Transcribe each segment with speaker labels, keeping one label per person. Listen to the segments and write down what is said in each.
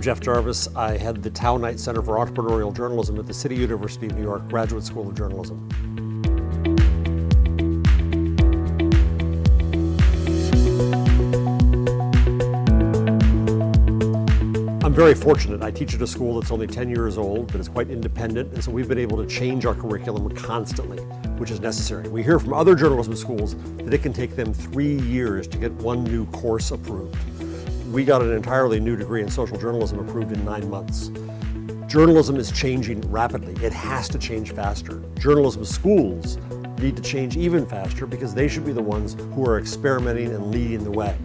Speaker 1: Jeff Jarvis. I head the Tao Knight Center for Entrepreneurial Journalism at the City University of New York Graduate School of Journalism. I'm very fortunate. I teach at a school that's only 10 years old, but it's quite independent, and so we've been able to change our curriculum constantly, which is necessary. We hear from other journalism schools that it can take them 3 years to get one new course approved. We got an entirely new degree in social journalism approved in 9 months. Journalism is changing rapidly. It has to change faster. Journalism schools need to change even faster because they should be the ones who are experimenting and leading the way.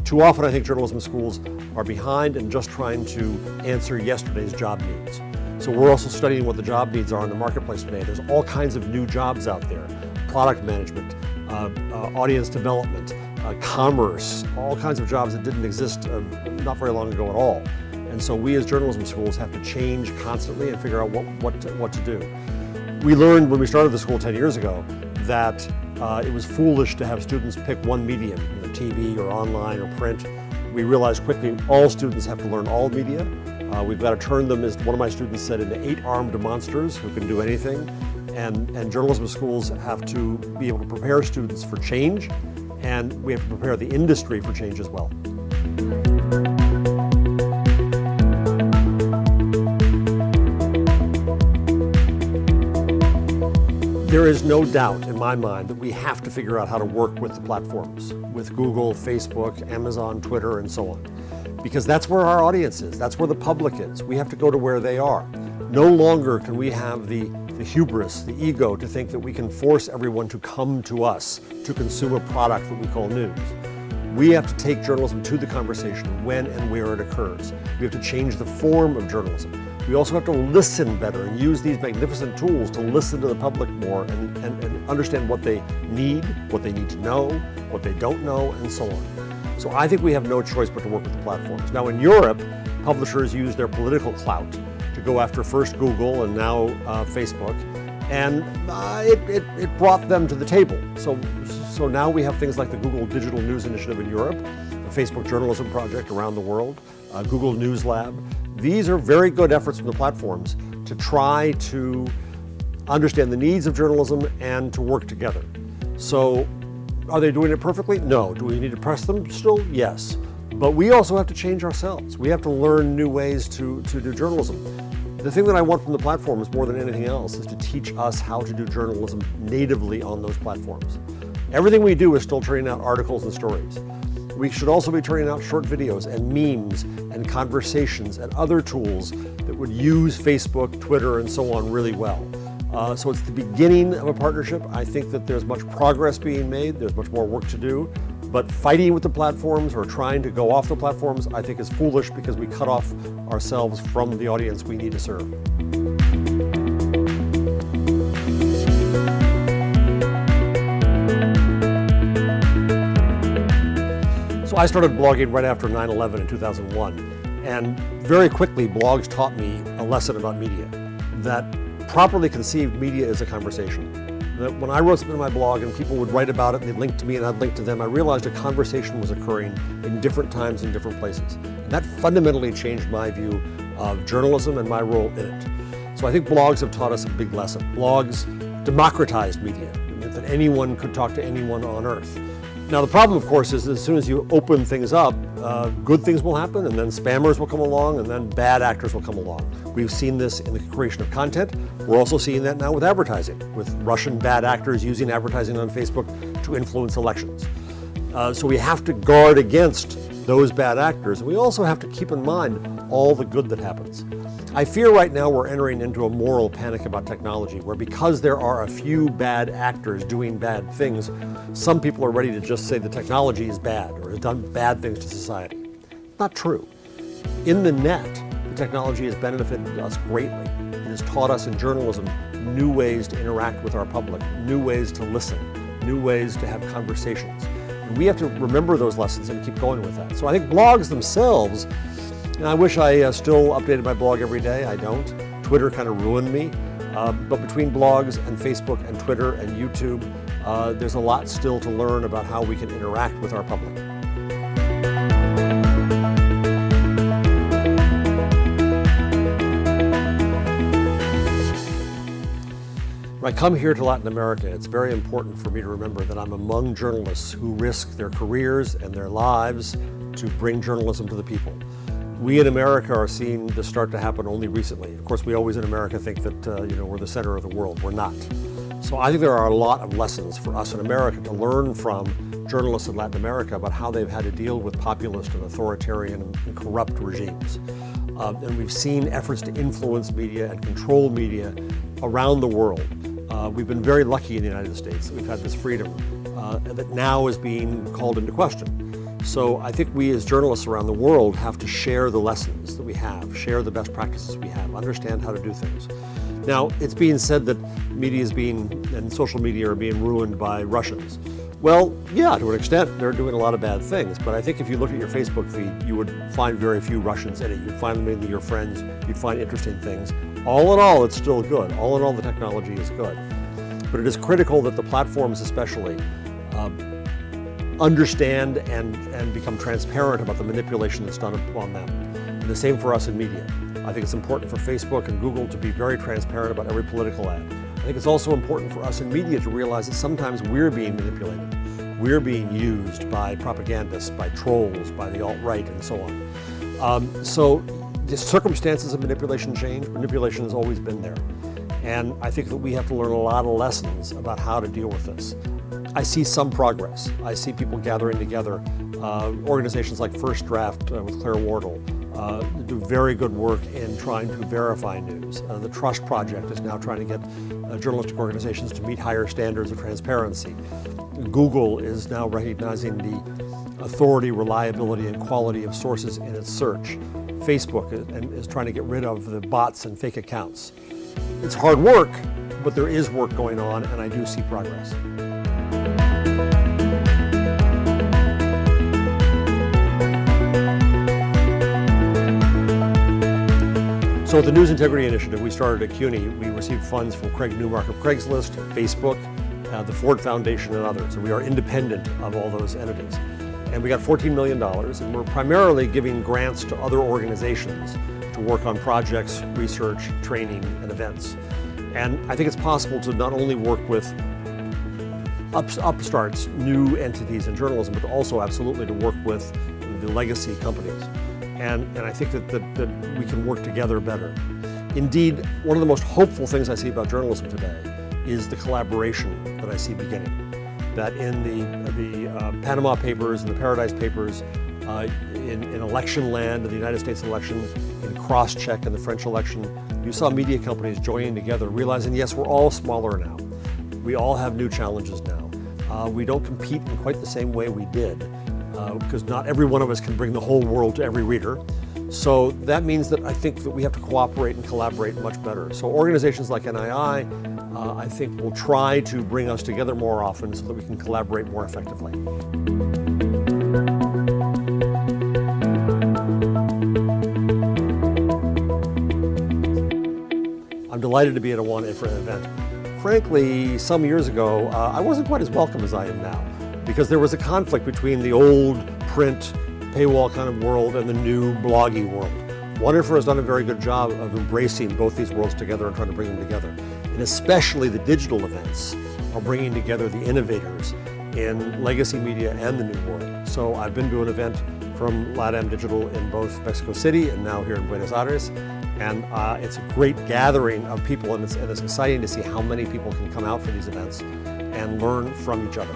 Speaker 1: Too often I think journalism schools are behind and just trying to answer yesterday's job needs. So we're also studying what the job needs are in the marketplace today. There's all kinds of new jobs out there. Product management, audience development, commerce, all kinds of jobs that didn't exist not very long ago at all. And so we as journalism schools have to change constantly and figure out what to do. We learned when we started the school 10 years ago that it was foolish to have students pick one medium, TV or online or print. We realized quickly all students have to learn all media. We've got to turn them, as one of my students said, into 8-armed monsters who can do anything. And journalism schools have to be able to prepare students for change, and we have to prepare the industry for change as well. There is no doubt in my mind that we have to figure out how to work with the platforms, with Google, Facebook, Amazon, Twitter, and so on. Because that's where our audience is, that's where the public is. We have to go to where they are. No longer can we have the hubris, the ego, to think that we can force everyone to come to us to consume a product that we call news. We have to take journalism to the conversation when and where it occurs. We have to change the form of journalism. We also have to listen better and use these magnificent tools to listen to the public more and understand what they need to know, what they don't know, and so on. So I think we have no choice but to work with the platforms. Now in Europe, publishers use their political clout to go after first Google and now Facebook, and it brought them to the table. So now we have things like the Google Digital News Initiative in Europe, the Facebook Journalism Project around the world, Google News Lab. These are very good efforts from the platforms to try to understand the needs of journalism and to work together. So are they doing it perfectly? No. Do we need to press them still? Yes. But we also have to change ourselves. We have to learn new ways to do journalism. The thing that I want from the platforms more than anything else is to teach us how to do journalism natively on those platforms. Everything we do is still turning out articles and stories. We should also be turning out short videos and memes and conversations and other tools that would use Facebook, Twitter, and so on really well. So it's the beginning of a partnership. I think that there's much progress being made. There's much more work to do. But fighting with the platforms or trying to go off the platforms, I think is foolish because we cut off ourselves from the audience we need to serve. So I started blogging right after 9/11 in 2001, and very quickly blogs taught me a lesson about media, that properly conceived media is a conversation. That when I wrote something in my blog and people would write about it and they'd link to me and I'd link to them, I realized a conversation was occurring in different times in different places. And that fundamentally changed my view of journalism and my role in it. So I think blogs have taught us a big lesson. Blogs democratized media. It meant that anyone could talk to anyone on earth. Now the problem, of course, is that as soon as you open things up, good things will happen, and then spammers will come along, and then bad actors will come along. We've seen this in the creation of content. We're also seeing that now with advertising, with Russian bad actors using advertising on Facebook to influence elections. So we have to guard against those bad actors, and we also have to keep in mind all the good that happens. I fear right now we're entering into a moral panic about technology, where because there are a few bad actors doing bad things, some people are ready to just say the technology is bad or has done bad things to society. Not true. In the net, the technology has benefited us greatly. It has taught us in journalism new ways to interact with our public, new ways to listen, new ways to have conversations. And we have to remember those lessons and keep going with that. So I think blogs themselves, and I wish I still updated my blog every day. I don't. Twitter kind of ruined me. But between blogs and Facebook and Twitter and YouTube, there's a lot still to learn about how we can interact with our public. When I come here to Latin America, it's very important for me to remember that I'm among journalists who risk their careers and their lives to bring journalism to the people. We in America are seeing this start to happen only recently. Of course, we always in America think that we're the center of the world. We're not. So I think there are a lot of lessons for us in America to learn from journalists in Latin America about how they've had to deal with populist and authoritarian and corrupt regimes. And we've seen efforts to influence media and control media around the world. We've been very lucky in the United States that we've had this freedom that now is being called into question. So I think we as journalists around the world have to share the lessons that we have, share the best practices we have, understand how to do things. Now, it's being said that media and social media are being ruined by Russians. Well, yeah, to an extent, they're doing a lot of bad things, but I think if you look at your Facebook feed, you would find very few Russians in it. You'd find mainly your friends, you'd find interesting things. All in all, it's still good. All in all, the technology is good. But it is critical that the platforms especially understand and become transparent about the manipulation that's done upon them. And the same for us in media. I think it's important for Facebook and Google to be very transparent about every political ad. I think it's also important for us in media to realize that sometimes we're being manipulated. We're being used by propagandists, by trolls, by the alt-right, and so on. So the circumstances of manipulation change. Manipulation has always been there. And I think that we have to learn a lot of lessons about how to deal with this. I see some progress. I see people gathering together. Organizations like First Draft with Claire Wardle do very good work in trying to verify news. The Trust Project is now trying to get journalistic organizations to meet higher standards of transparency. Google is now recognizing the authority, reliability, and quality of sources in its search. Facebook is trying to get rid of the bots and fake accounts. It's hard work, but there is work going on, and I do see progress. So with the News Integrity Initiative we started at CUNY, we received funds from Craig Newmark of Craigslist, Facebook, the Ford Foundation, and others. So we are independent of all those entities. And we got $14 million, and we're primarily giving grants to other organizations to work on projects, research, training, and events. And I think it's possible to not only work with upstarts, new entities in journalism, but also absolutely to work with the legacy companies. And I think that we can work together better. Indeed, one of the most hopeful things I see about journalism today is the collaboration that I see beginning. That in the Panama Papers and the Paradise Papers, in election land, in the United States election, in cross-check in the French election, you saw media companies joining together, realizing, yes, we're all smaller now. We all have new challenges now. We don't compete in quite the same way we did, because not every one of us can bring the whole world to every reader. So that means that I think that we have to cooperate and collaborate much better. So organizations like NII, I think will try to bring us together more often so that we can collaborate more effectively. I'm delighted to be at a WAN-IFRA event. Frankly, some years ago, I wasn't quite as welcome as I am now, because there was a conflict between the old print, paywall kind of world and the new bloggy world. WAN-IFRA has done a very good job of embracing both these worlds together and trying to bring them together. And especially the digital events are bringing together the innovators in legacy media and the new world. So I've been to an event from LATAM Digital in both Mexico City and now here in Buenos Aires. And it's a great gathering of people, and it's exciting to see how many people can come out for these events and learn from each other.